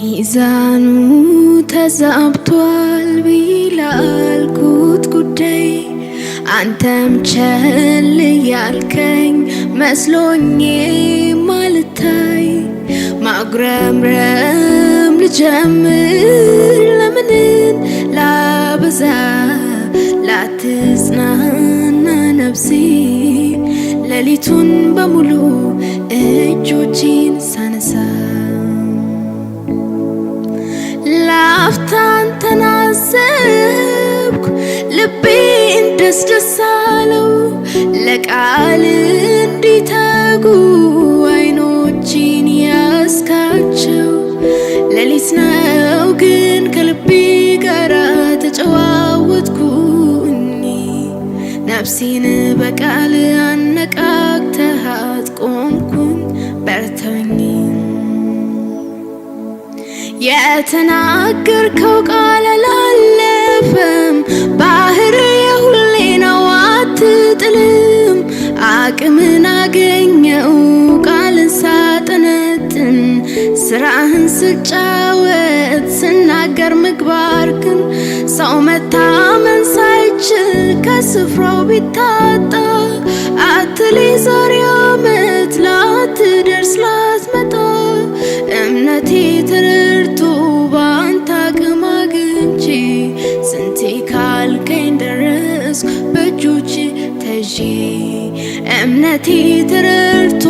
ሚዛኑ ተዛብቷል ቢላልኩት ጉዳይ አንተም ቸል ያልከኝ መስሎኝ ማልታይ ማጉረምረም ልጀምር ለምንን ላበዛ ላትጽናና ነፍሴ ሌሊቱን በሙሉ እጆቼን ሳነሳ ላፍታን ተናዘብኩ ልቤን ደስ አለው ለቃል እንዲተጉ አይኖቼን ያስካቸው ሌሊት ነው ግን ከልቤ ጋር ተጨዋወትኩኝ ነፍሴን በቃል አነቃቅተሃት ቆምኩኝ በርተኝ የተናገርከው ቃል አላለፈም ባህር የሁሌ ነው አትጥልም አቅምን አገኘው ቃልን ሳጠነጥን ስራህን ስጫወት ስናገር ምግባርክን ሰው መታመን ሳይችል ከስፍራው ቢታጣ አትሌ ዛሬ ዓመት ላትደርስ ላትመጣ እምነቴ ተረድቶ ባንተ አቅም አግኝቼ ስንቴ ካልከኝ ደረስኩ በእጆች ተይዤ እምነቴ ተረድቶ